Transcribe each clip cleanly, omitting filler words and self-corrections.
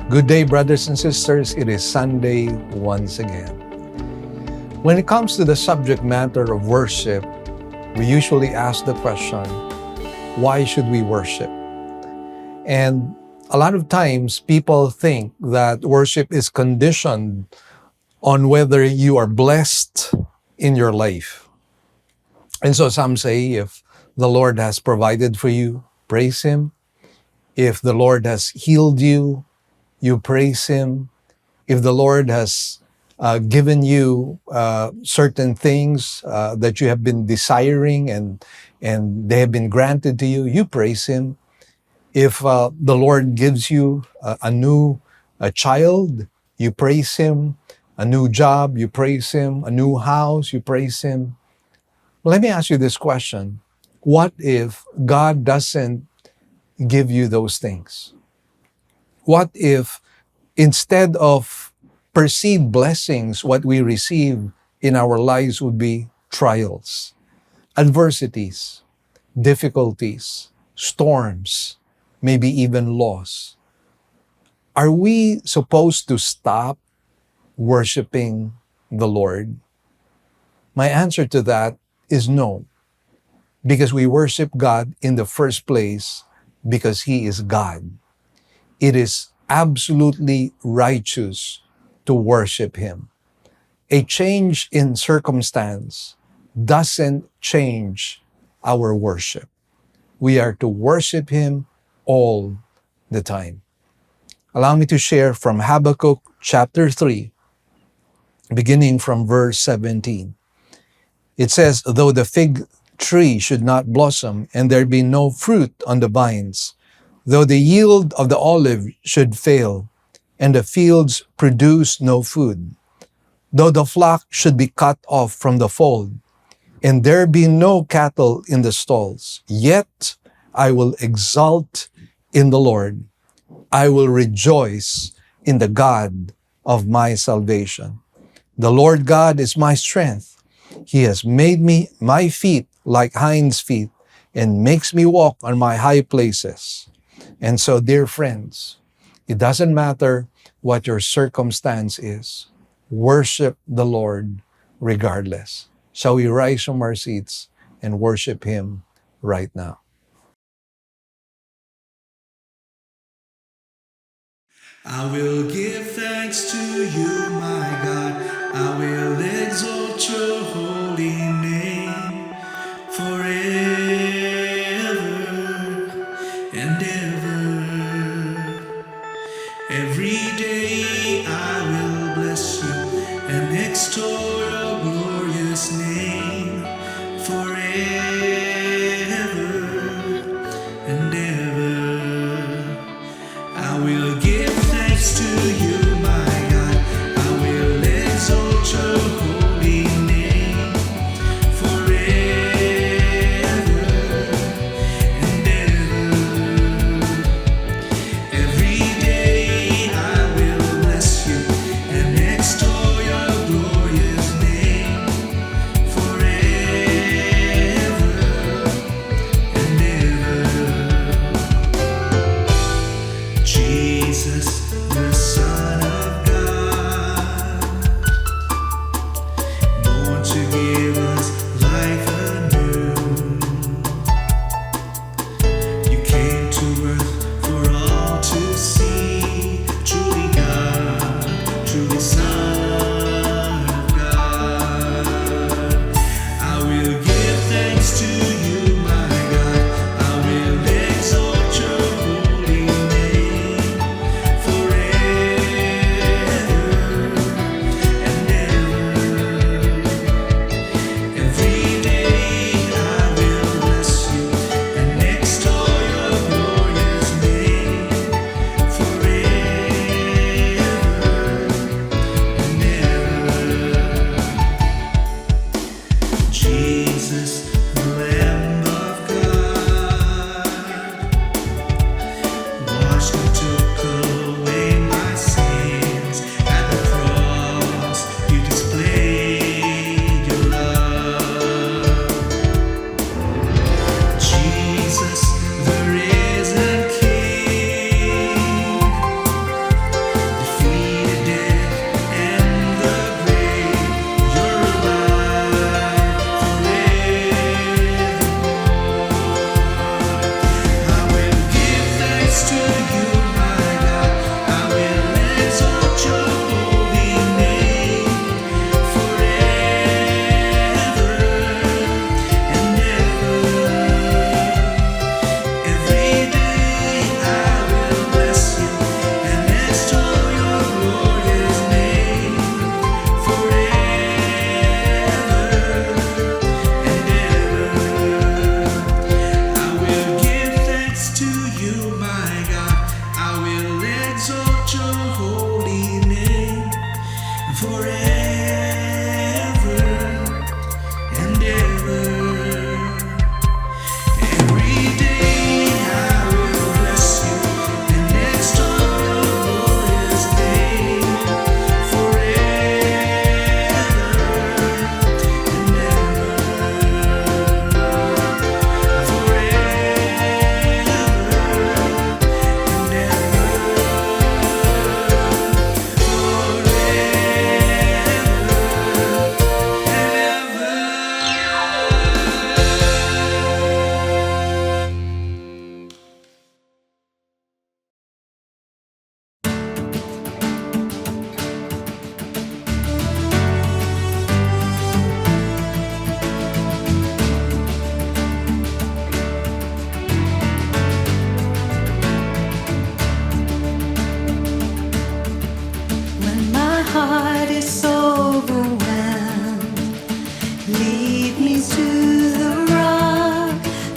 Good day, brothers and sisters. It is Sunday once again. When it comes to the subject matter of worship, we usually ask the question, why should we worship? And a lot of times people think that worship is conditioned on whether you are blessed in your life. And so some say if the Lord has provided for you, praise Him. If the Lord has healed you, you praise Him. If the Lord has given you certain things that you have been desiring and they have been granted to you, you praise Him. If the Lord gives you a new child, you praise Him. A new job, you praise Him. A new house, you praise Him. Let me ask you this question. What if God doesn't give you those things? What if instead of perceived blessings, what we receive in our lives would be trials, adversities, difficulties, storms, maybe even loss? Are we supposed to stop worshiping the Lord? My answer to that is no, because we worship God in the first place because He is God. It is absolutely righteous to worship Him. A change in circumstance doesn't change our worship. We are to worship Him all the time. Allow me to share from Habakkuk chapter 3, beginning from verse 17. It says, though the fig tree should not blossom, and there be no fruit on the vines, though the yield of the olive should fail, and the fields produce no food, though the flock should be cut off from the fold, and there be no cattle in the stalls, yet I will exult in the Lord. I will rejoice in the God of my salvation. The Lord God is my strength. He has made my feet like hinds' feet and makes me walk on my high places. And so, dear friends, it doesn't matter what your circumstance is. Worship the Lord regardless. Shall we rise from our seats and worship Him right now? I will give thanks to you, my God. I will exalt your holy name forever and ever. Every day I will bless you and extol your glorious name forever and ever. I will give thanks to you, my God. I will exalt your holy name forever and ever. Every day I will bless you and extol your glorious name forever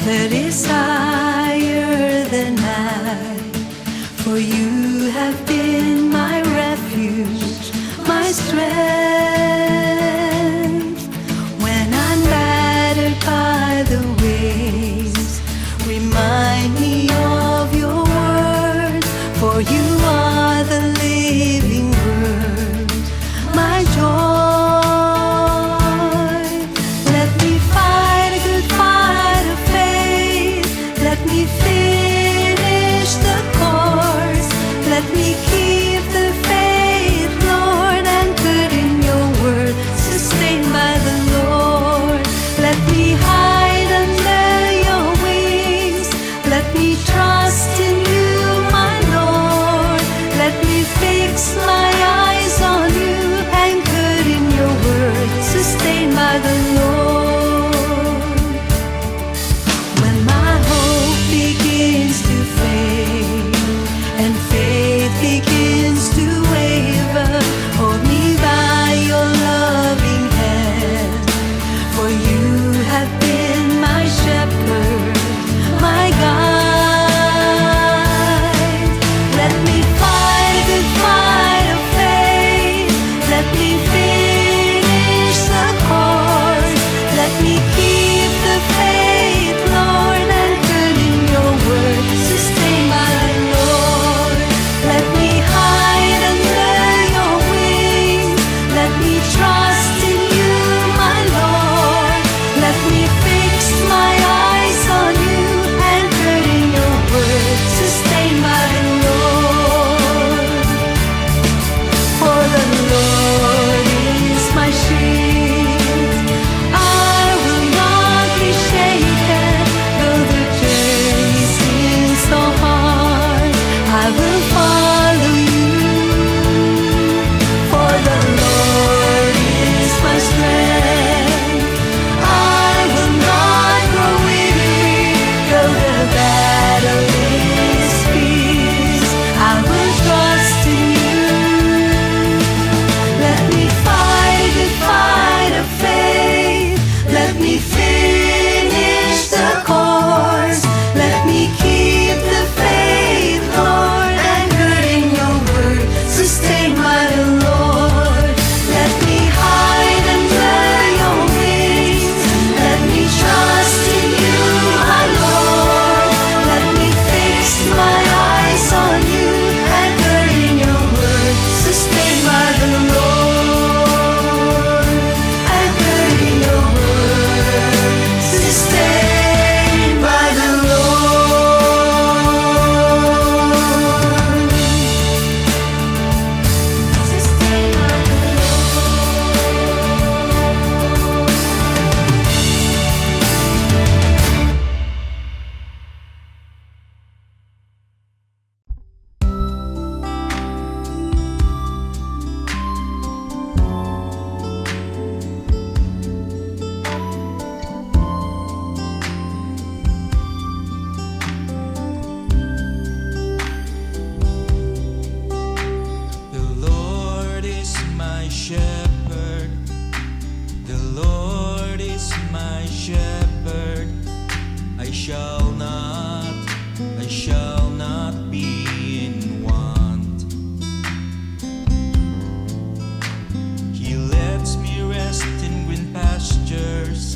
that is higher than I. For you have been my refuge, my strength. When I'm battered by the waves, remind me of your word. For you are the living word, my joy. Let me fight a good fight of faith. Let me finish the course. Let me keep the faith, Lord, anchored in your word, sustained by the Lord. Let me hide under your wings. Let me trust in you, my Lord. Let me fix my eyes on you, anchored in your word, sustained by the Lord. When my hope begins to fade and faith begins to waver, hold me by your loving hand. For you have been my shepherd, my guide. Let me fight a good fight of faith. Let me finish the course. Let me keep the faith, Lord, anchored in your word, sustained by the Lord. Let me hide under your wings. Let me trust in you, my Lord. Let me fix my eyes on you, anchored in your word, sustained by the Lord. For the Lord is my shield, I will not be shaken. Though the journey seems so hard, I will follow you. For the Lord is my strength, I will not grow weary. Though the battle is fierce, I will trust in you. Let me fight a good fight of faith. Let me finish the course. Let me keep the faith, Lord, anchored in your word, sustained by the Lord. Let me hide under your wings. Let me trust in you, my Lord. Let me fix my eyes on you, anchored in your word, sustained by the Lord. Anchored in your word, sustained by the Lord. Sustained by the The Lord is my shepherd. The Lord is my shepherd. I shall not be in want. He lets me rest in green pastures.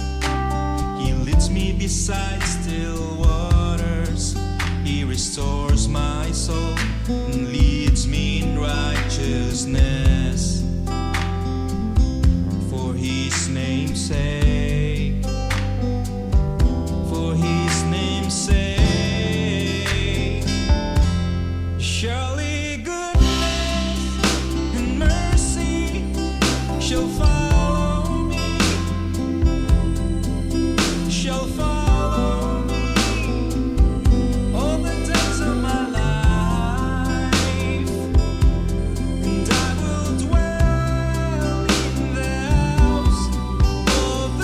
He leads me beside still waters. He restores my soul and leads me in righteousness for his name's sake. For his name's sake. Surely goodness and mercy shall follow me. Shall follow me all the days of my life, and I will dwell in the house of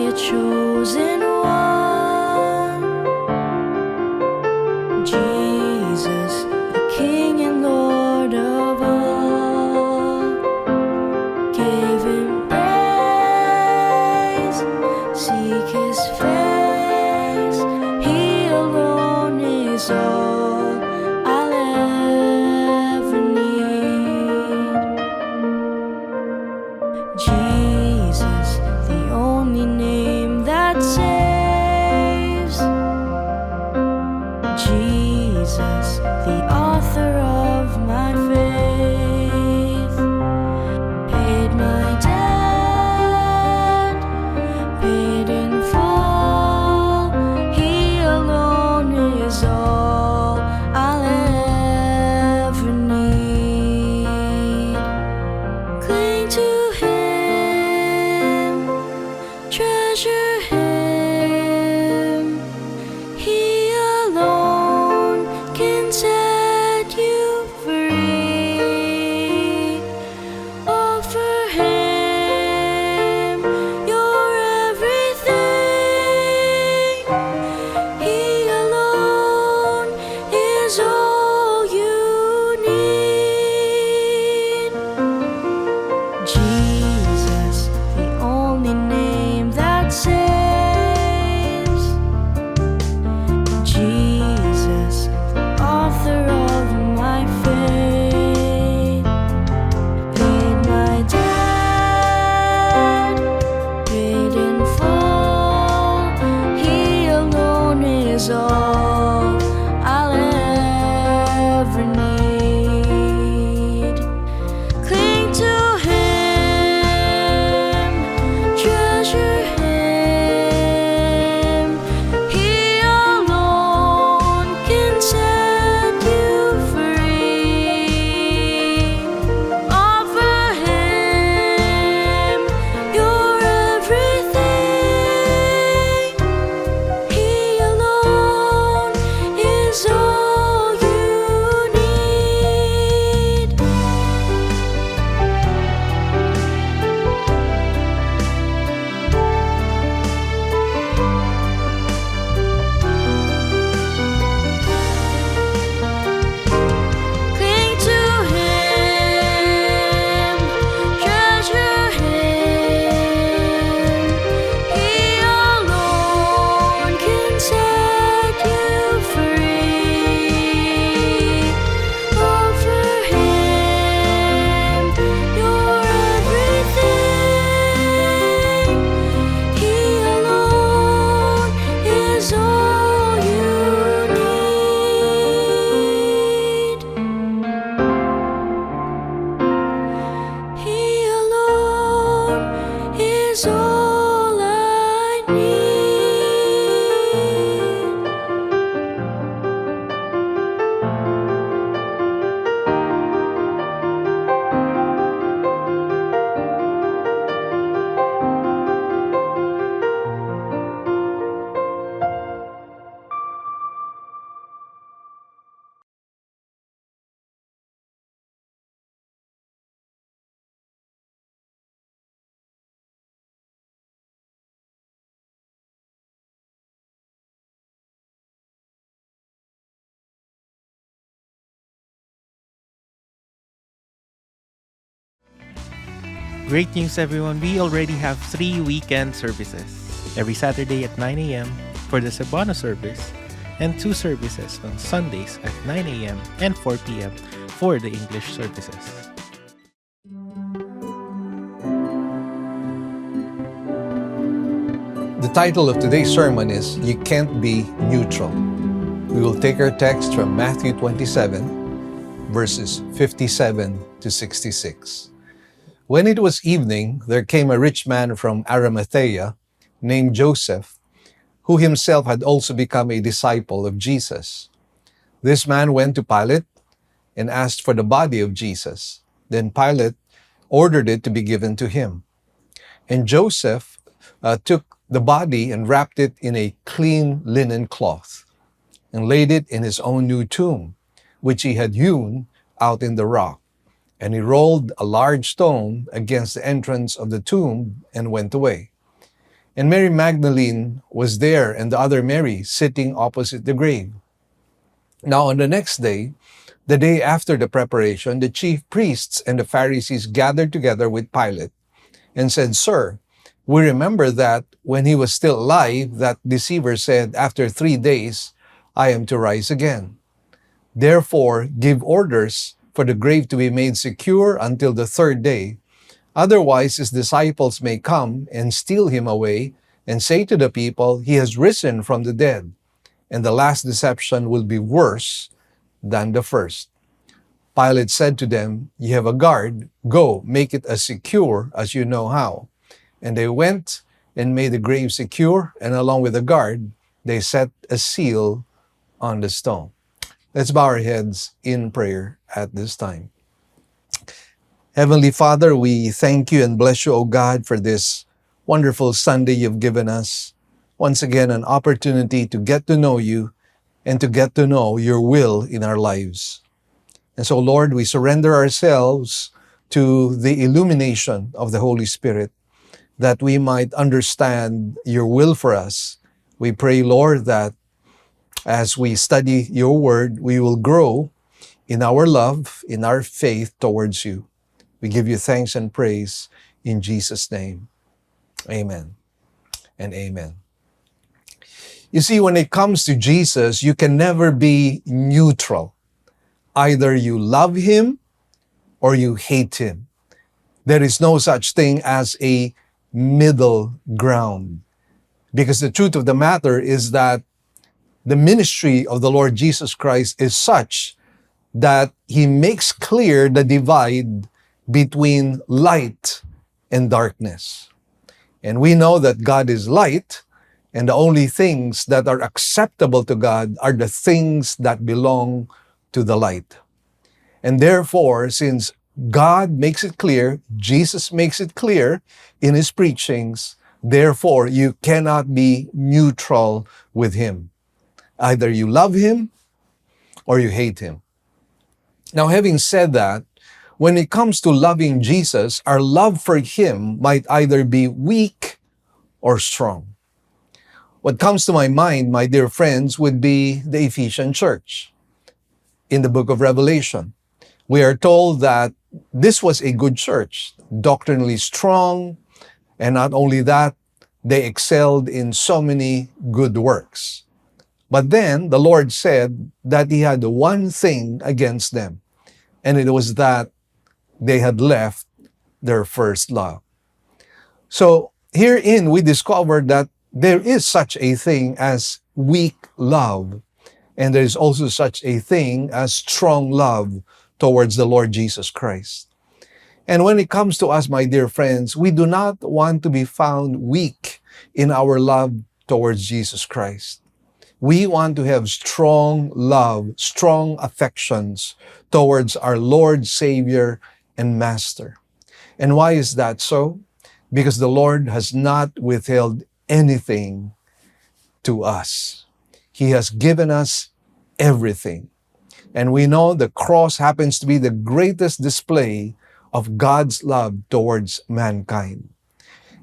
the chosen one, Jesus, the King and Lord of all. Give him praise, seek his face, he alone is all I'll ever need. Jesus, the only name that saves. Jesus, the author of my faith, paid my debt, paid in full. He alone is all I'll ever need. Cling to him, treasure him. He alone can set you free. Offer him your everything. He alone is all you need. Jesus, the only name that saves. Jesus, the author of my faith, paid my debt, paid in full. He alone is all I'll ever need. Cling to him, treasure him. He alone can set you free. Offer him your everything. He alone is all you need. Cling to him, treasure him. He alone can set you free. Offer him your everything. He alone is all you need. He alone is all I need. Great news, everyone. We already have 3 weekend services. Every Saturday at 9 a.m. for the Cebuano service, and 2 services on Sundays at 9 a.m. and 4 p.m. for the English services. The title of today's sermon is You Can't Be Neutral. We will take our text from Matthew 27, verses 57 to 66. When it was evening, there came a rich man from Arimathea named Joseph, who himself had also become a disciple of Jesus. This man went to Pilate and asked for the body of Jesus. Then Pilate ordered it to be given to him. And Joseph took the body and wrapped it in a clean linen cloth and laid it in his own new tomb, which he had hewn out in the rock. And he rolled a large stone against the entrance of the tomb and went away. And Mary Magdalene was there, and the other Mary sitting opposite the grave. Now on the next day, the day after the preparation, the chief priests and the Pharisees gathered together with Pilate and said, "Sir, we remember that when he was still alive, that deceiver said, 'After 3 days, I am to rise again.' Therefore, give orders for the grave to be made secure until the third day. Otherwise, his disciples may come and steal him away and say to the people, 'He has risen from the dead.' And the last deception will be worse than the first." Pilate said to them, "You have a guard. Go, make it as secure as you know how." And they went and made the grave secure, and along with the guard, they set a seal on the stone. Let's bow our heads in prayer at this time. Heavenly Father, we thank you and bless you, O God, for this wonderful Sunday you've given us. Once again, an opportunity to get to know you and to get to know your will in our lives. And so, Lord, we surrender ourselves to the illumination of the Holy Spirit, that we might understand your will for us. We pray, Lord, that as we study your word, we will grow in our love, in our faith towards you. We give you thanks and praise in Jesus' name. Amen and amen. You see, when it comes to Jesus, you can never be neutral. Either you love him or you hate him. There is no such thing as a middle ground. Because the truth of the matter is that the ministry of the Lord Jesus Christ is such that he makes clear the divide between light and darkness. And we know that God is light, and the only things that are acceptable to God are the things that belong to the light. And therefore, since God makes it clear, Jesus makes it clear in his preachings, therefore you cannot be neutral with him. Either you love him or you hate him. Now, having said that, when it comes to loving Jesus, our love for him might either be weak or strong. What comes to my mind, my dear friends, would be the Ephesian church. In the book of Revelation, we are told that this was a good church, doctrinally strong, and not only that, they excelled in so many good works. But then the Lord said that he had one thing against them, and it was that they had left their first love. So herein we discover that there is such a thing as weak love, and there is also such a thing as strong love towards the Lord Jesus Christ. And when it comes to us, my dear friends, we do not want to be found weak in our love towards Jesus Christ. We want to have strong love, strong affections towards our Lord, Savior, and Master. And why is that so? Because the Lord has not withheld anything to us. He has given us everything. And we know the cross happens to be the greatest display of God's love towards mankind.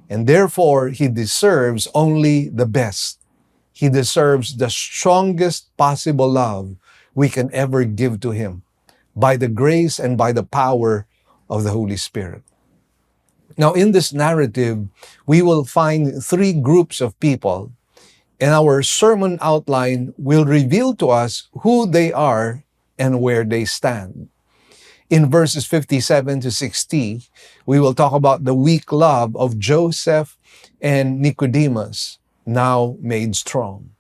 And therefore, he deserves only the best. He deserves the strongest possible love we can ever give to him by the grace and by the power of the Holy Spirit. Now, in this narrative, we will find three groups of people, and our sermon outline will reveal to us who they are and where they stand. In verses 57 to 60, we will talk about the weak love of Joseph and Nicodemus, now made strong.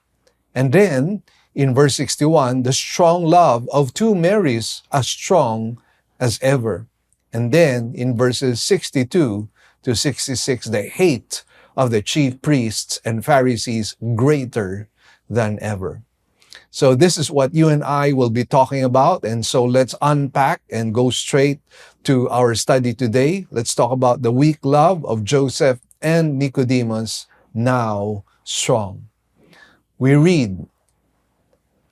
And then, in verse 61, the strong love of two Marys, as strong as ever. And then, in verses 62 to 66, the hate of the chief priests and Pharisees greater than ever. So this is what you and I will be talking about. And so let's unpack and go straight to our study today. Let's talk about the weak love of Joseph and Nicodemus, now strong. We read,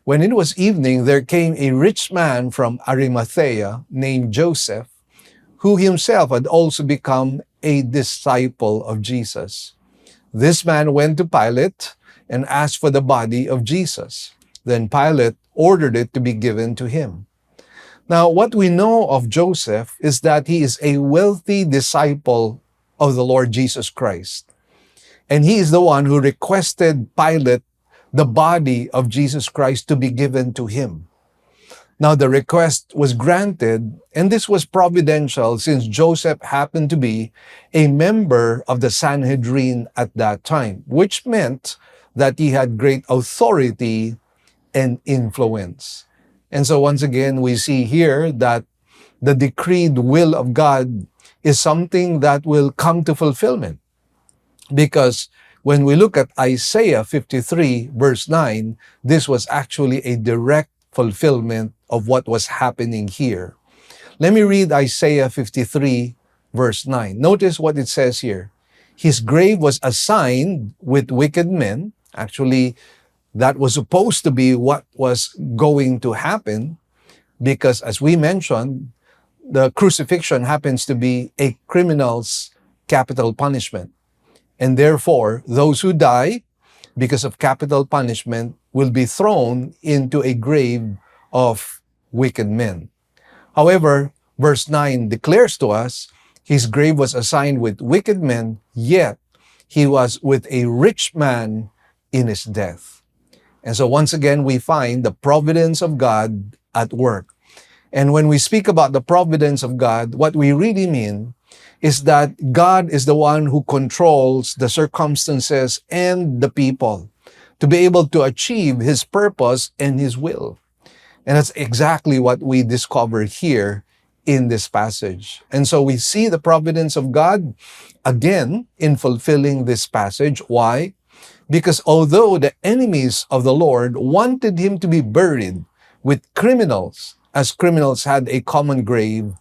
"When it was evening, there came a rich man from Arimathea named Joseph, who himself had also become a disciple of Jesus. This man went to Pilate and asked for the body of Jesus. Then Pilate ordered it to be given to him. Now, what we know of Joseph is that he is a wealthy disciple of the Lord Jesus Christ. And he is the one who requested Pilate the body of Jesus Christ to be given to him. Now, the request was granted, and this was providential since Joseph happened to be a member of the Sanhedrin at that time, which meant that he had great authority and influence. And so once again, we see here that the decreed will of God is something that will come to fulfillment. Because when we look at Isaiah 53, verse 9, this was actually a direct fulfillment of what was happening here. Let me read Isaiah 53, verse 9. Notice what it says here. His grave was assigned with wicked men. Actually, that was supposed to be what was going to happen because, as we mentioned, the crucifixion happens to be a criminal's capital punishment. And therefore, those who die because of capital punishment will be thrown into a grave of wicked men. However, verse 9 declares to us, his grave was assigned with wicked men, yet he was with a rich man in his death. And so once again, we find the providence of God at work. And when we speak about the providence of God, what we really mean is that God is the one who controls the circumstances and the people to be able to achieve his purpose and his will. And that's exactly what we discover here in this passage. And so we see the providence of God again in fulfilling this passage. Why? Because although the enemies of the Lord wanted him to be buried with criminals, as criminals had a common grave,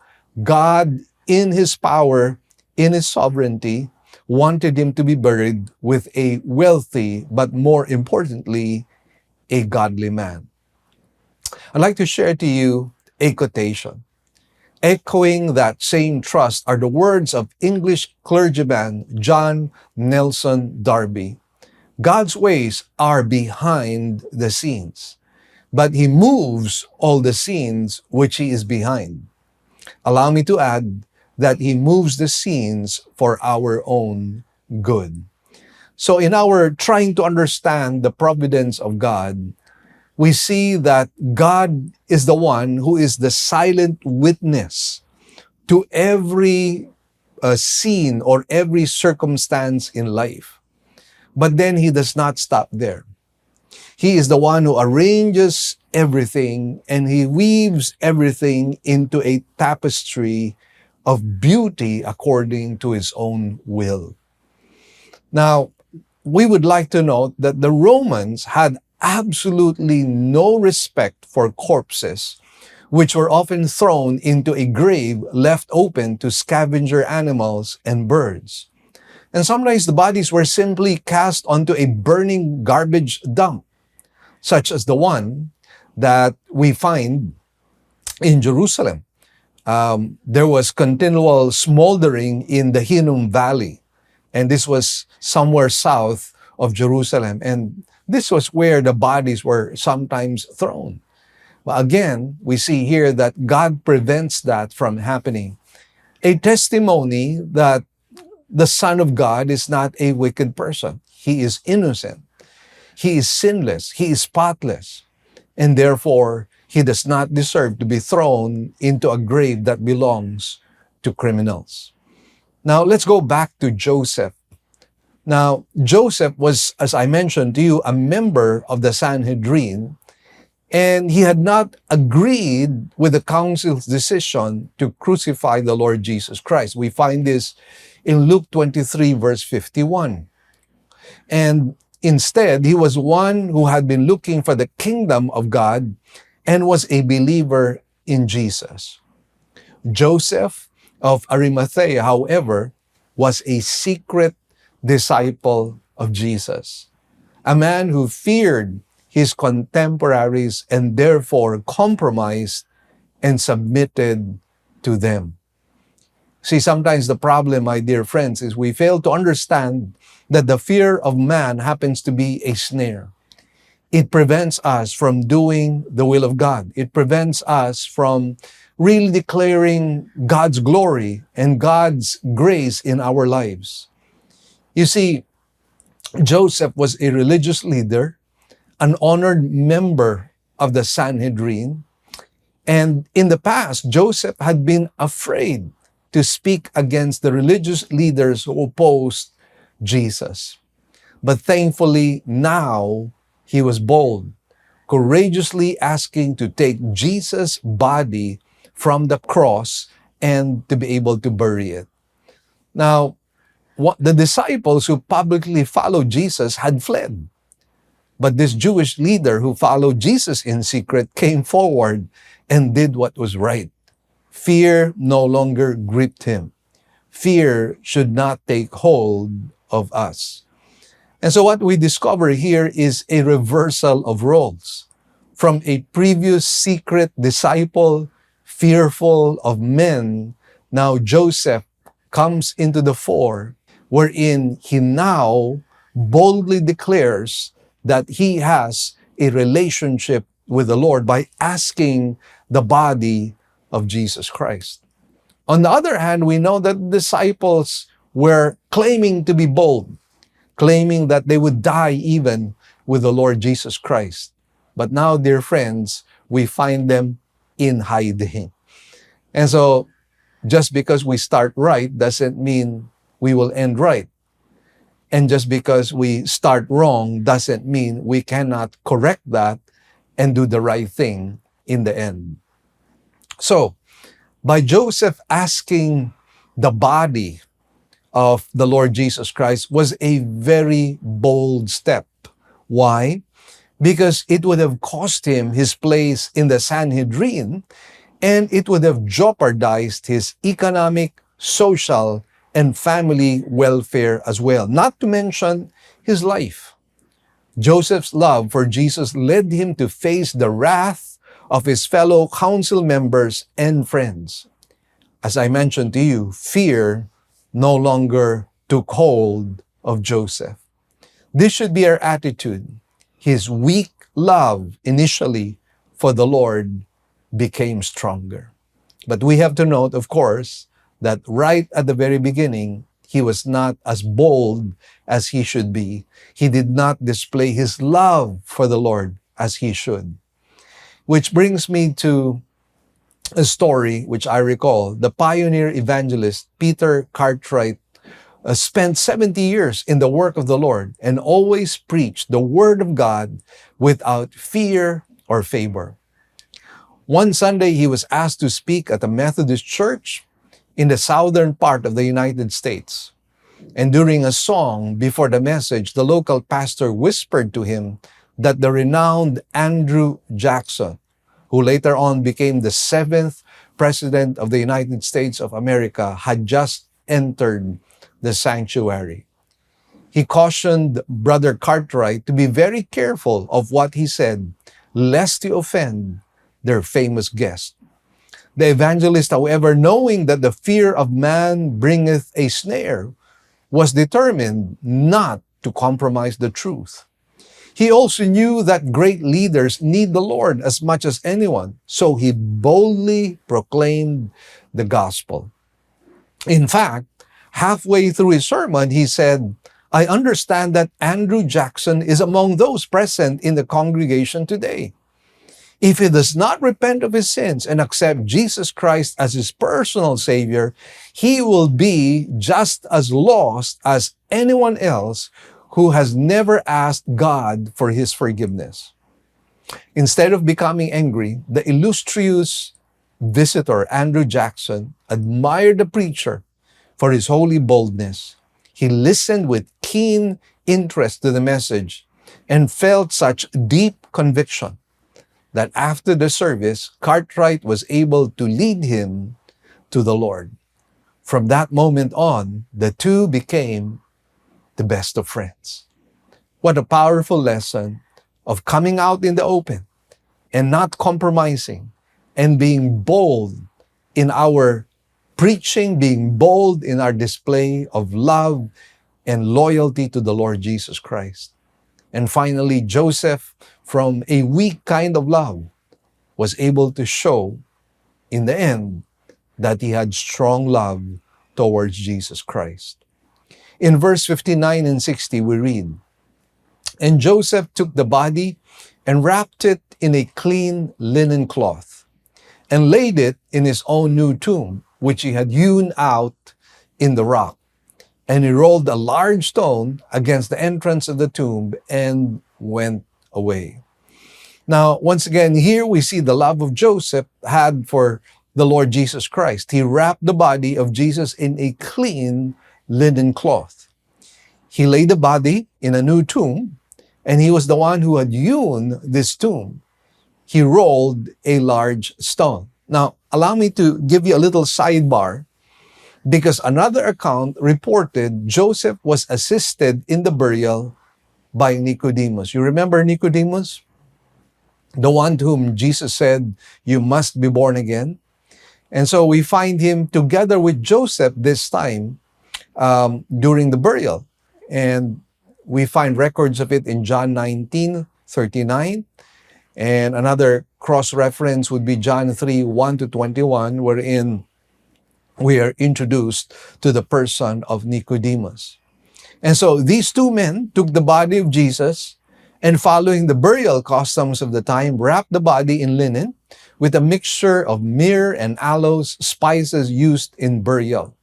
God, in his power, in his sovereignty, wanted him to be buried with a wealthy, but more importantly, a godly man. I'd like to share to you a quotation. Echoing that same trust are the words of English clergyman John Nelson Darby. God's ways are behind the scenes, but he moves all the scenes which he is behind. Allow me to add that he moves the scenes for our own good. So in our trying to understand the providence of God, we see that God is the one who is the silent witness to every scene or every circumstance in life. But then he does not stop there. He is the one who arranges everything and he weaves everything into a tapestry of beauty according to his own will. Now, we would like to note that the Romans had absolutely no respect for corpses, which were often thrown into a grave left open to scavenger animals and birds. And sometimes the bodies were simply cast onto a burning garbage dump, such as the one that we find in Jerusalem. There was continual smoldering in the Hinnom Valley, and this was somewhere south of Jerusalem. And this was where the bodies were sometimes thrown. But again, we see here that God prevents that from happening. A testimony that the Son of God is not a wicked person. He is innocent. He is sinless. He is spotless. And therefore, he does not deserve to be thrown into a grave that belongs to criminals. Now, let's go back to Joseph. Now, Joseph was, as I mentioned to you, a member of the Sanhedrin, and he had not agreed with the council's decision to crucify the Lord Jesus Christ. We find this in Luke 23, verse 51. And instead, he was one who had been looking for the kingdom of God and was a believer in Jesus. Joseph of Arimathea, however, was a secret disciple of Jesus, a man who feared his contemporaries and therefore compromised and submitted to them. See, sometimes the problem, my dear friends, is we fail to understand that the fear of man happens to be a snare. It prevents us from doing the will of God. It prevents us from really declaring God's glory and God's grace in our lives. You see, Joseph was a religious leader, an honored member of the Sanhedrin, and in the past, Joseph had been afraid to speak against the religious leaders who opposed Jesus. But thankfully, now he was bold, courageously asking to take Jesus' body from the cross and to be able to bury it. Now, the disciples who publicly followed Jesus had fled. But this Jewish leader who followed Jesus in secret came forward and did what was right. Fear no longer gripped him. Fear should not take hold of us. And so what we discover here is a reversal of roles. From a previous secret disciple, fearful of men, now Joseph comes into the fore, wherein he now boldly declares that he has a relationship with the Lord by asking the body of Jesus Christ. On the other hand, we know that disciples were claiming to be bold, claiming that they would die even with the Lord Jesus Christ. But now, dear friends, we find them in hiding. And so, just because we start right doesn't mean we will end right. And just because we start wrong doesn't mean we cannot correct that and do the right thing in the end. So, by Joseph asking the body of the Lord Jesus Christ was a very bold step. Why? Because it would have cost him his place in the Sanhedrin, and it would have jeopardized his economic, social, and family welfare as well, not to mention his life. Joseph's love for Jesus led him to face the wrath of his fellow council members and friends. As I mentioned to you, fear no longer took hold of Joseph. This should be our attitude. His weak love initially for the Lord became stronger. But we have to note, of course, that right at the very beginning, he was not as bold as he should be. He did not display his love for the Lord as he should. Which brings me to a story which I recall. The pioneer evangelist Peter Cartwright spent 70 years in the work of the Lord and always preached the word of God without fear or favor. One Sunday, he was asked to speak at a Methodist church in the southern part of the United States. And during a song before the message, the local pastor whispered to him that the renowned Andrew Jackson, who later on became the 7th President of the United States of America, had just entered the sanctuary. He cautioned Brother Cartwright to be very careful of what he said, lest he offend their famous guest. The evangelist, however, knowing that the fear of man bringeth a snare, was determined not to compromise the truth. He also knew that great leaders need the Lord as much as anyone, so he boldly proclaimed the gospel. In fact, halfway through his sermon, he said, "I understand that Andrew Jackson is among those present in the congregation today. If he does not repent of his sins and accept Jesus Christ as his personal Savior, he will be just as lost as anyone else who has never asked God for his forgiveness." Instead of becoming angry, the illustrious visitor, Andrew Jackson, admired the preacher for his holy boldness. He listened with keen interest to the message and felt such deep conviction that after the service, Cartwright was able to lead him to the Lord. From that moment on, the two became the best of friends. What a powerful lesson of coming out in the open and not compromising and being bold in our preaching, being bold in our display of love and loyalty to the Lord Jesus Christ. And finally, Joseph, from a weak kind of love, was able to show in the end that he had strong love towards Jesus Christ. In verse 59 and 60, we read, "And Joseph took the body and wrapped it in a clean linen cloth and laid it in his own new tomb, which he had hewn out in the rock. And he rolled a large stone against the entrance of the tomb and went away." Now, once again, here we see the love of Joseph had for the Lord Jesus Christ. He wrapped the body of Jesus in a clean linen cloth. He laid the body in a new tomb, and he was the one who had hewn this tomb. He rolled a large stone. Now, allow me to give you a little sidebar, because another account reported Joseph was assisted in the burial by Nicodemus. You remember Nicodemus? The one to whom Jesus said, "You must be born again." And so we find him together with Joseph this time during the burial. And we find records of it in John 19:39. And another cross-reference would be John 3:1-21, wherein we are introduced to the person of Nicodemus. And so these two men took the body of Jesus and, following the burial customs of the time, wrapped the body in linen with a mixture of myrrh and aloes, spices used in burial.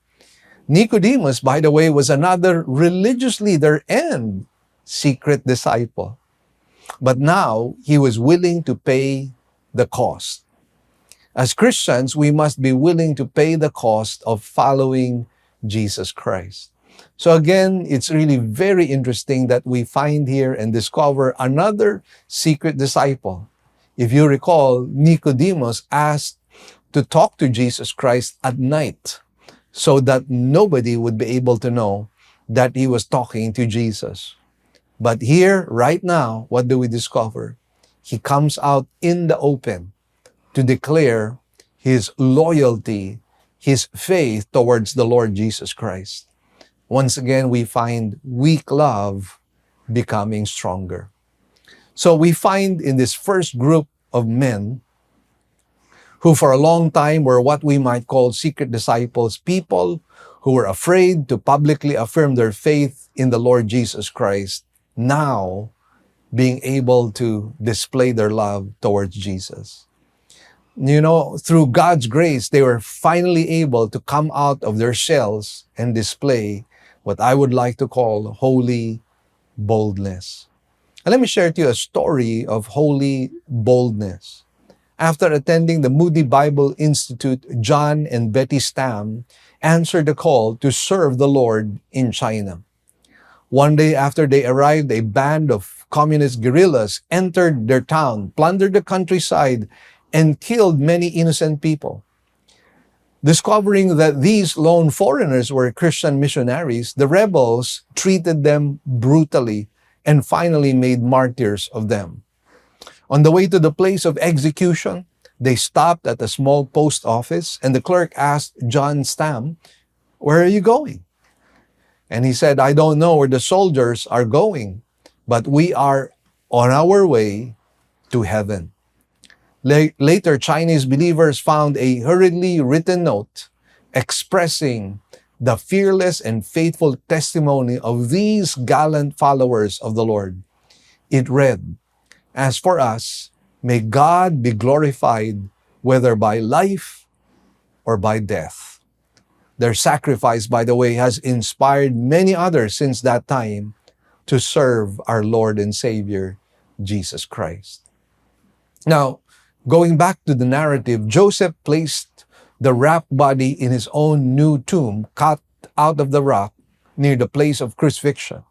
Nicodemus, by the way, was another religious leader and secret disciple. But now he was willing to pay the cost. As Christians, we must be willing to pay the cost of following Jesus Christ. So again, it's really very interesting that we find here and discover another secret disciple. If you recall, Nicodemus asked to talk to Jesus Christ at night so that nobody would be able to know that he was talking to Jesus. But here, right now, what do we discover? He comes out in the open to declare his loyalty, his faith towards the Lord Jesus Christ. Once again, we find weak love becoming stronger. So we find in this first group of men who for a long time were what we might call secret disciples, people who were afraid to publicly affirm their faith in the Lord Jesus Christ, now being able to display their love towards Jesus. You know, through God's grace, they were finally able to come out of their shells and display what I would like to call holy boldness. And let me share to you a story of holy boldness. After attending the Moody Bible Institute, John and Betty Stam answered the call to serve the Lord in China. One day after they arrived, a band of communist guerrillas entered their town, plundered the countryside, and killed many innocent people. Discovering that these lone foreigners were Christian missionaries, the rebels treated them brutally and finally made martyrs of them. On the way to the place of execution, they stopped at a small post office, and the clerk asked John Stam, "Where are you going?" And he said, "I don't know where the soldiers are going, but we are on our way to heaven." Later, Chinese believers found a hurriedly written note expressing the fearless and faithful testimony of these gallant followers of the Lord. It read, "As for us, may God be glorified, whether by life or by death." Their sacrifice, by the way, has inspired many others since that time to serve our Lord and Savior, Jesus Christ. Now, going back to the narrative, Joseph placed the wrapped body in his own new tomb cut out of the rock near the place of crucifixion.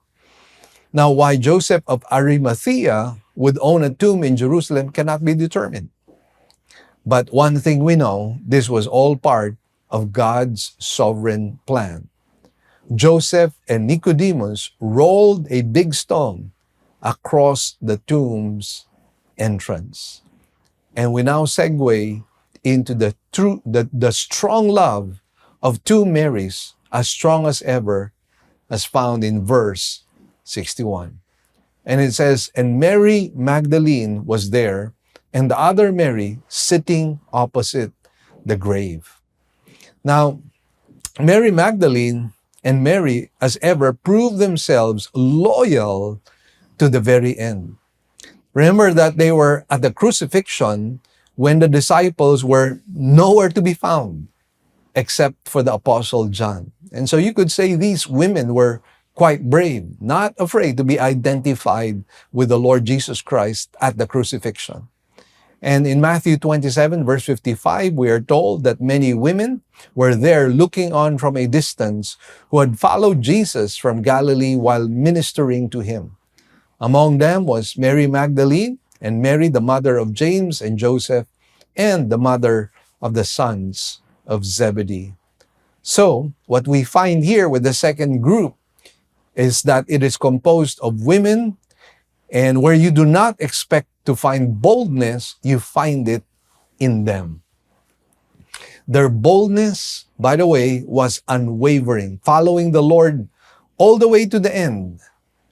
Now, why Joseph of Arimathea would own a tomb in Jerusalem cannot be determined. But one thing we know, this was all part of God's sovereign plan. Joseph and Nicodemus rolled a big stone across the tomb's entrance. And we now segue into the strong love of two Marys, as strong as ever, as found in verse 61. And it says, and Mary Magdalene was there, and the other Mary sitting opposite the grave. Now, Mary Magdalene and Mary, as ever, proved themselves loyal to the very end. Remember that they were at the crucifixion when the disciples were nowhere to be found except for the Apostle John. And so you could say these women were quite brave, not afraid to be identified with the Lord Jesus Christ at the crucifixion. And in Matthew 27, verse 55, we are told that many women were there looking on from a distance who had followed Jesus from Galilee while ministering to him. Among them was Mary Magdalene and Mary, the mother of James and Joseph, and the mother of the sons of Zebedee. So, what we find here with the second group is that it is composed of women, and where you do not expect to find boldness, you find it in them. Their boldness, by the way, was unwavering, following the Lord all the way to the end.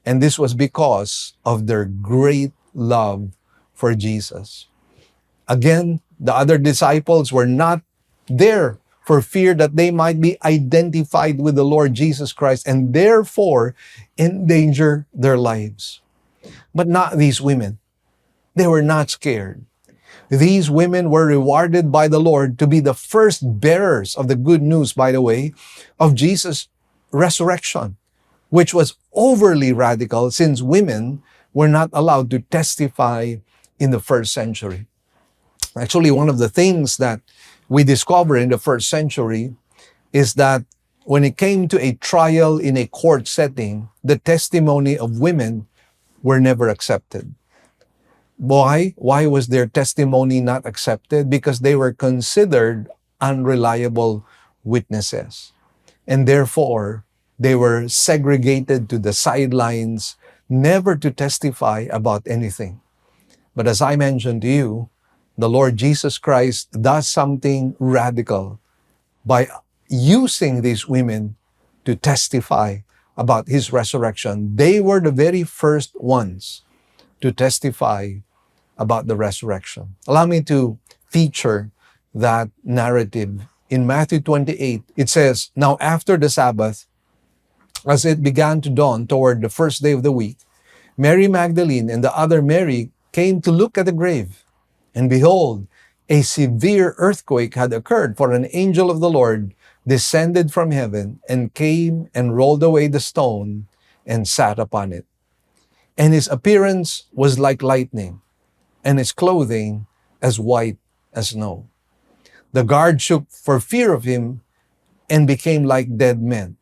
And this was because of their great love for Jesus. Again, the other disciples were not there for fear that they might be identified with the Lord Jesus Christ and therefore endanger their lives. But not these women. They were not scared. These women were rewarded by the Lord to be the first bearers of the good news, by the way, of Jesus' resurrection, which was overly radical since women were not allowed to testify in the first century. Actually, one of the things that we discover in the first century is that when it came to a trial in a court setting, the testimony of women were never accepted. Why? Why was their testimony not accepted? Because they were considered unreliable witnesses. And therefore, they were segregated to the sidelines, never to testify about anything. But as I mentioned to you, the Lord Jesus Christ does something radical by using these women to testify about his resurrection. They were the very first ones to testify about the resurrection. Allow me to feature that narrative. In Matthew 28, it says, now after the Sabbath, as it began to dawn toward the first day of the week, Mary Magdalene and the other Mary came to look at the grave. And behold, a severe earthquake had occurred, for an angel of the Lord descended from heaven and came and rolled away the stone and sat upon it. And his appearance was like lightning, and his clothing as white as snow. The guard shook for fear of him and became like dead men.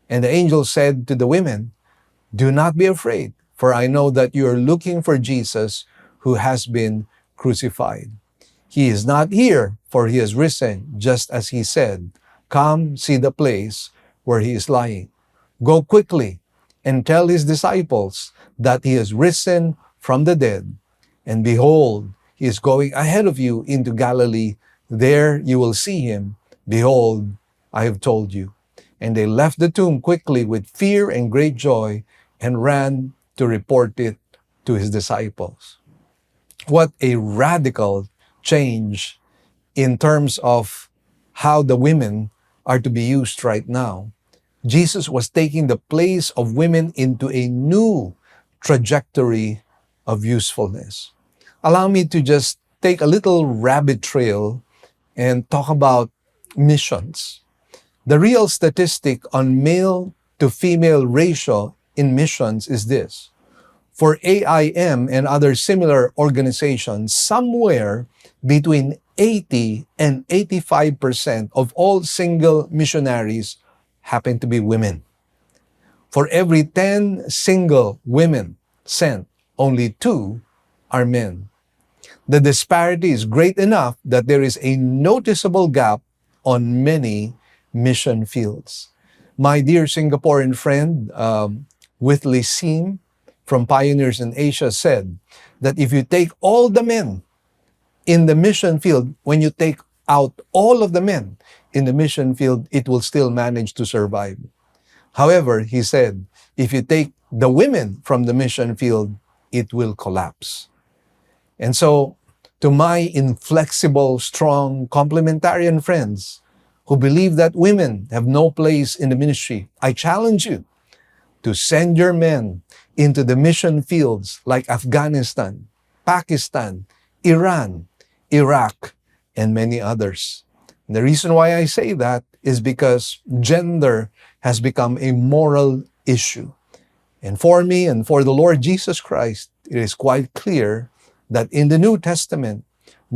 And the angel said to the women, do not be afraid, for I know that you are looking for Jesus who has been crucified. He is not here, for he has risen, just as he said. Come, see the place where he is lying. Go quickly and tell his disciples that he has risen from the dead. And behold, he is going ahead of you into Galilee. There you will see him. Behold, I have told you. And they left the tomb quickly with fear and great joy and ran to report it to his disciples. What a radical change in terms of how the women are to be used right now. Jesus was taking the place of women into a new trajectory of usefulness. Allow me to just take a little rabbit trail and talk about missions. The real statistic on male to female ratio in missions is this. For AIM and other similar organizations, somewhere between 80 and 85% of all single missionaries happen to be women. For every 10 single women sent, only 2 are men. The disparity is great enough that there is a noticeable gap on many mission fields. My dear Singaporean friend, Whitley Seam, from Pioneers in Asia, said that if you take all the men in the mission field, when you take out all of the men in the mission field, it will still manage to survive. However, he said, if you take the women from the mission field, it will collapse. And so, to my inflexible, strong, complementarian friends who believe that women have no place in the ministry, I challenge you to send your men into the mission fields like Afghanistan, Pakistan, Iran, Iraq, and many others. And the reason why I say that is because gender has become a moral issue. And for me and for the Lord Jesus Christ, it is quite clear that in the New Testament,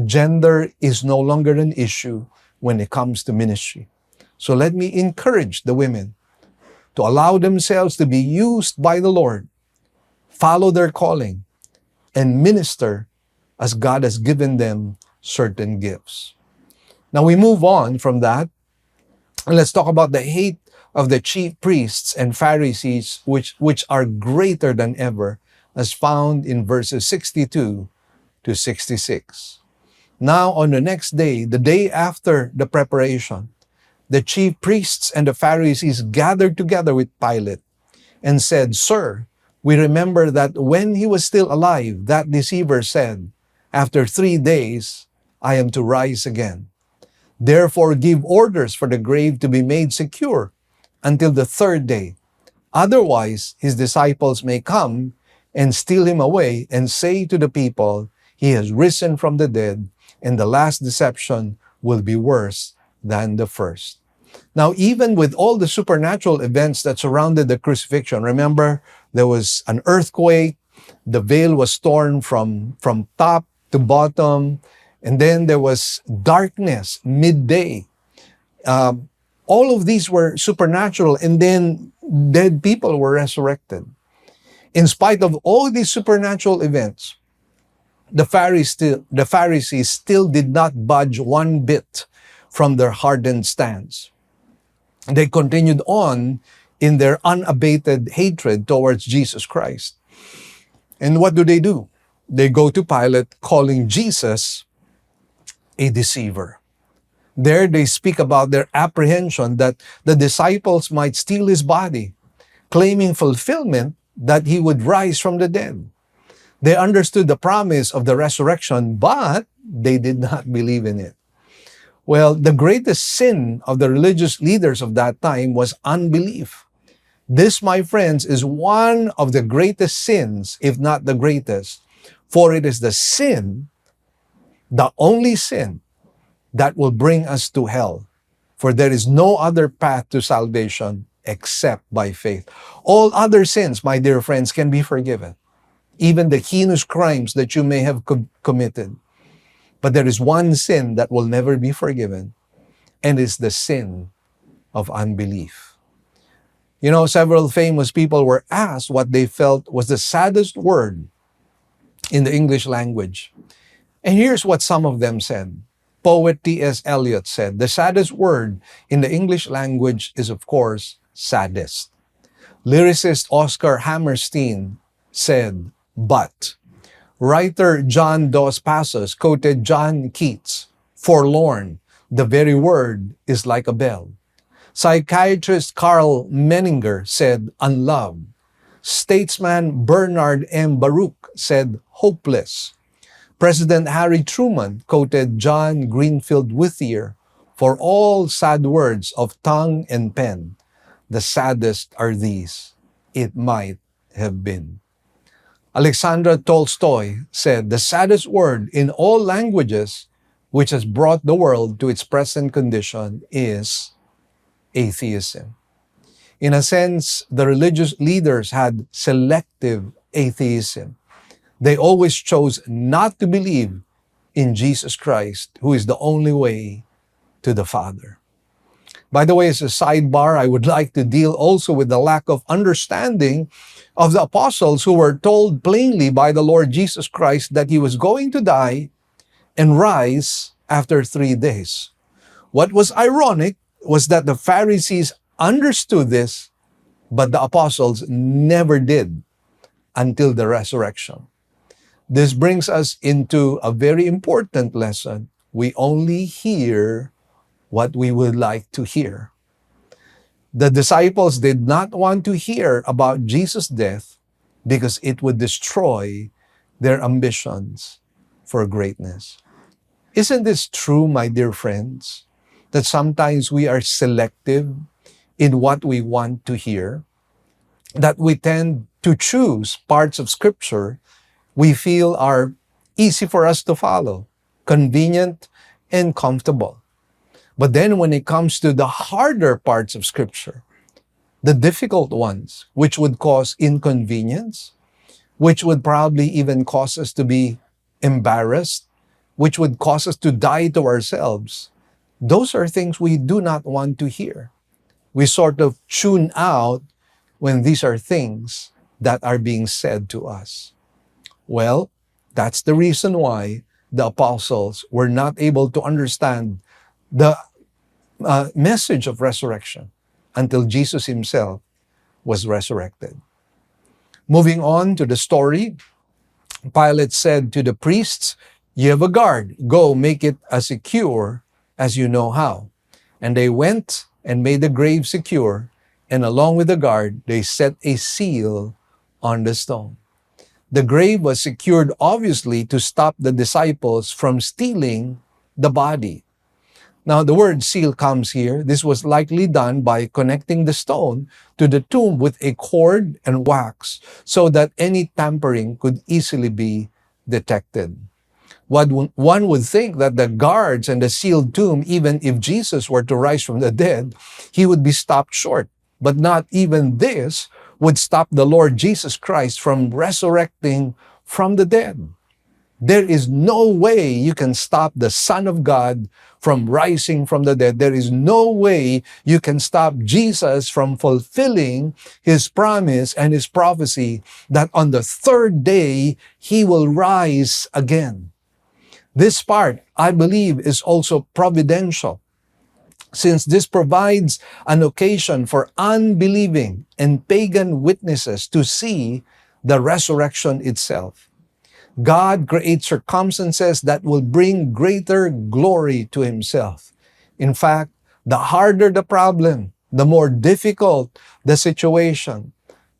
gender is no longer an issue when it comes to ministry. So let me encourage the women to allow themselves to be used by the Lord, follow their calling, and minister as God has given them certain gifts. Now we move on from that, and let's talk about the hate of the chief priests and Pharisees, which are greater than ever, as found in verses 62 to 66. Now on the next day, the day after the preparation, the chief priests and the Pharisees gathered together with Pilate and said, "Sir, we remember that when he was still alive, that deceiver said, 'After 3 days, I am to rise again.' Therefore, give orders for the grave to be made secure until the 3rd day. Otherwise, his disciples may come and steal him away and say to the people, 'He has risen from the dead,' and the last deception will be worse than the first." Now, even with all the supernatural events that surrounded the crucifixion, remember, there was an earthquake, the veil was torn from top to bottom, and then there was darkness midday. All of these were supernatural, and then dead people were resurrected. In spite of all these supernatural events, the Pharisees still did not budge one bit from their hardened stance. They continued on in their unabated hatred towards Jesus Christ. And what do? They go to Pilate calling Jesus a deceiver. There they speak about their apprehension that the disciples might steal his body, claiming fulfillment that he would rise from the dead. They understood the promise of the resurrection, but they did not believe in it. Well, the greatest sin of the religious leaders of that time was unbelief. This, my friends, is one of the greatest sins, if not the greatest, for it is the sin, the only sin, that will bring us to hell. For there is no other path to salvation except by faith. All other sins, my dear friends, can be forgiven. Even the heinous crimes that you may have committed. But there is one sin that will never be forgiven, and it's the sin of unbelief. You know, several famous people were asked what they felt was the saddest word in the English language. And here's what some of them said. Poet T.S. Eliot said, "The saddest word in the English language is, of course, saddest." Lyricist Oscar Hammerstein said, "But." Writer John Dos Passos quoted John Keats, "Forlorn, the very word is like a bell." Psychiatrist Carl Menninger said, "Unloved." Statesman Bernard M. Baruch said, "Hopeless." President Harry Truman quoted John Greenfield Whittier, "For all sad words of tongue and pen, the saddest are these, it might have been." Alexandra Tolstoy said, "The saddest word in all languages which has brought the world to its present condition is atheism." In a sense, the religious leaders had selective atheism. They always chose not to believe in Jesus Christ, who is the only way to the Father. By the way, as a sidebar, I would like to deal also with the lack of understanding of the apostles who were told plainly by the Lord Jesus Christ that he was going to die and rise after 3 days. What was ironic was that the Pharisees understood this, but the apostles never did until the resurrection. This brings us into a very important lesson. we only hear what we would like to hear. The disciples did not want to hear about Jesus' death because it would destroy their ambitions for greatness. Isn't this true, my dear friends, that sometimes we are selective in what we want to hear, that we tend to choose parts of Scripture we feel are easy for us to follow, convenient and comfortable. But then when it comes to the harder parts of Scripture, the difficult ones, which would cause inconvenience, which would probably even cause us to be embarrassed, which would cause us to die to ourselves, those are things we do not want to hear. We sort of tune out when these are things that are being said to us. Well, that's the reason why the apostles were not able to understand the message of resurrection until Jesus himself was resurrected. Moving on to the story, Pilate said to the priests, "You have a guard. Go make it as secure as you know how." And they went and made the grave secure, and along with the guard, they set a seal on the stone. The grave was secured obviously to stop the disciples from stealing the body. Now, the word seal comes here. This was likely done by connecting the stone to the tomb with a cord and wax so that any tampering could easily be detected. One would think that the guards and the sealed tomb, even if Jesus were to rise from the dead, he would be stopped short. But not even this would stop the Lord Jesus Christ from resurrecting from the dead. There is no way you can stop the Son of God from rising from the dead. There is no way you can stop Jesus from fulfilling his promise and his prophecy that on the third day he will rise again. This part, I believe, is also providential, since this provides an occasion for unbelieving and pagan witnesses to see the resurrection itself. God creates circumstances that will bring greater glory to himself. In fact, the harder the problem, the more difficult the situation,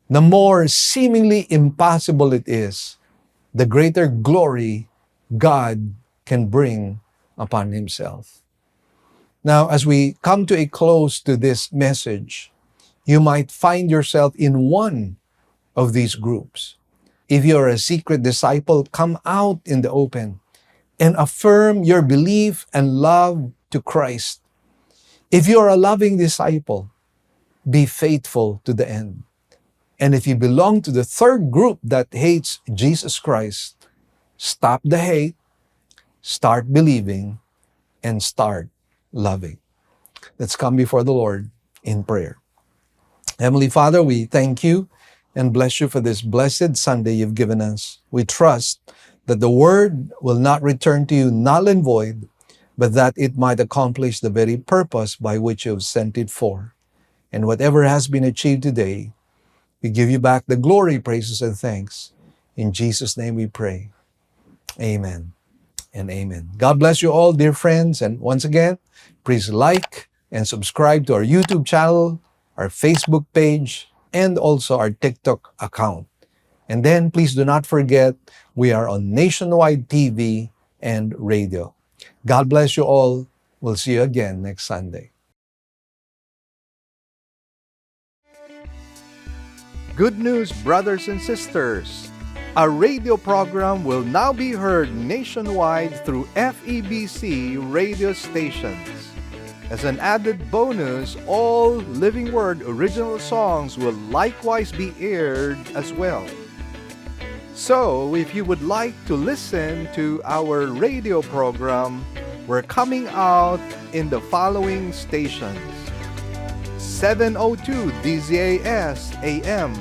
the more seemingly impossible it is, the greater glory God can bring upon himself. Now, as we come to a close to this message, you might find yourself in one of these groups. If you're a secret disciple, come out in the open and affirm your belief and love to Christ. If you're a loving disciple, be faithful to the end. And if you belong to the third group that hates Jesus Christ, stop the hate, start believing, and start loving. Let's come before the Lord in prayer. Heavenly Father, we thank you and bless you for this blessed Sunday you've given us. We trust that the word will not return to you null and void, but that it might accomplish the very purpose by which you have sent it for. And whatever has been achieved today, we give you back the glory, praises, and thanks. In Jesus' name we pray. Amen and amen. God bless you all, dear friends. And once again, please like and subscribe to our YouTube channel, our Facebook page, and also our TikTok account. And then please do not forget, we are on nationwide TV and radio. God bless you all. We'll see you again next Sunday. Good news, brothers and sisters! Our radio program will now be heard nationwide through FEBC radio stations. As an added bonus, all Living Word original songs will likewise be aired as well. So, if you would like to listen to our radio program, we're coming out in the following stations: 702 DZAS AM,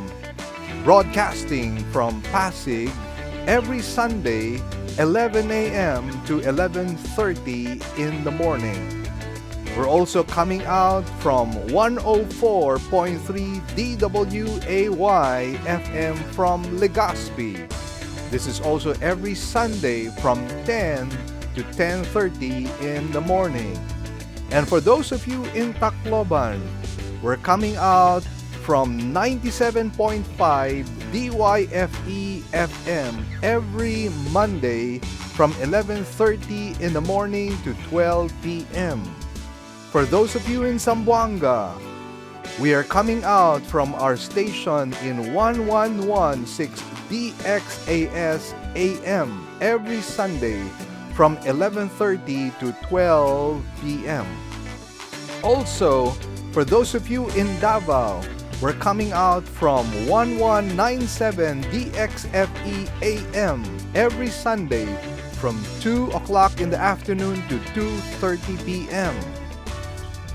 broadcasting from Pasig every Sunday, 11 a.m. to 11:30 in the morning. We're also coming out from 104.3 DWAY FM from Legazpi. This is also every Sunday from 10 to 10:30 in the morning. And for those of you in Tacloban, we're coming out from 97.5 DYFE FM every Monday from 11:30 in the morning to 12 p.m. For those of you in Zamboanga, we are coming out from our station in 1116 DXAS AM every Sunday from 11:30 to 12 p.m. Also, for those of you in Davao, we're coming out from 1197 DXFE AM every Sunday from 2 o'clock in the afternoon to 2:30 p.m.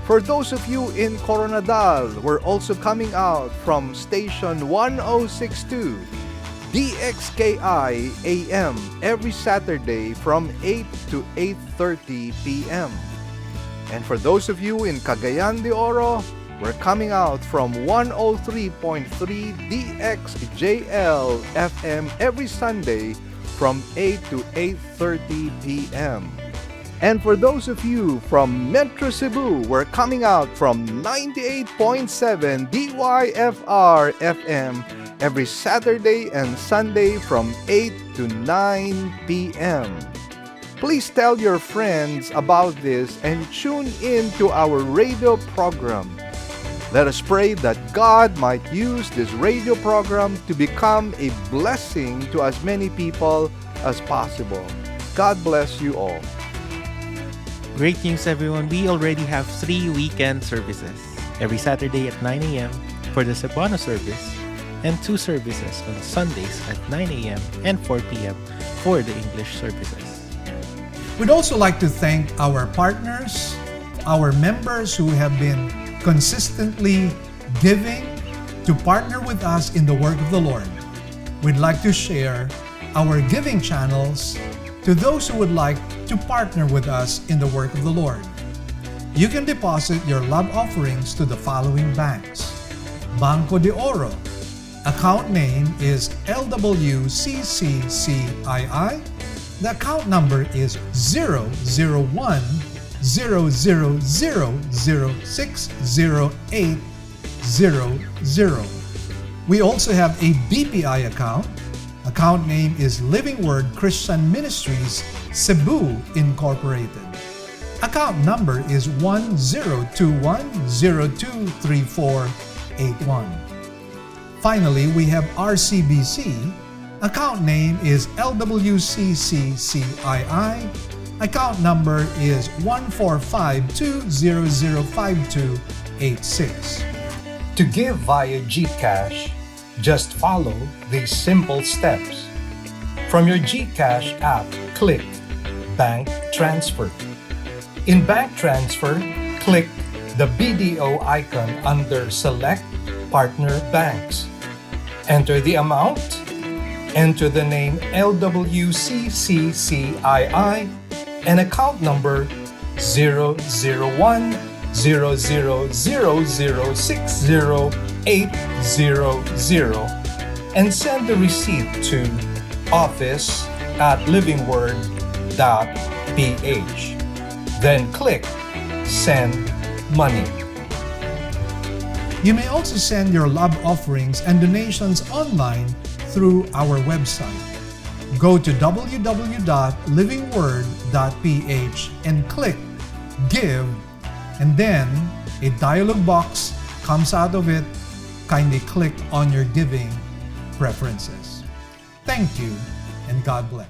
For those of you in Coronadal, we're also coming out from station 1062 DXKI AM every Saturday from 8 to 8:30 p.m. And for those of you in Cagayan de Oro, we're coming out from 103.3 DXJL FM every Sunday from 8 to 8:30 p.m. And for those of you from Metro Cebu, we're coming out from 98.7 DYFR FM every Saturday and Sunday from 8 to 9 p.m. Please tell your friends about this and tune in to our radio program. Let us pray that God might use this radio program to become a blessing to as many people as possible. God bless you all. Great news, everyone. We already have 3 weekend services every Saturday at 9 a.m. for the Cebuano service and 2 services on Sundays at 9 a.m. and 4 p.m. for the English services. We'd also like to thank our partners, our members who have been consistently giving to partner with us in the work of the Lord. We'd like to share our giving channels to those who would like to partner with us in the work of the Lord. You can deposit your love offerings to the following banks. Banco de Oro. Account name is LWCCCII. The account number is 001-000-60800. We also have a BPI account. Account name is Living Word Christian Ministries, Cebu Incorporated. Account number is 1021023481. Finally, we have RCBC. Account name is LWCCCII. Account number is 14520052886. To give via GCash, just follow these simple steps. From your GCash app, click Bank Transfer. In Bank Transfer, click the BDO icon under Select Partner Banks. Enter the amount, enter the name LWCCCII and account number 001-000-60800 and send the receipt to office@livingword.ph. Then click Send Money. You may also send your love offerings and donations online through our website. Go to www.livingword.ph and click Give, and then a dialog box comes out of it. Kindly click on your giving preferences. Thank you, and God bless.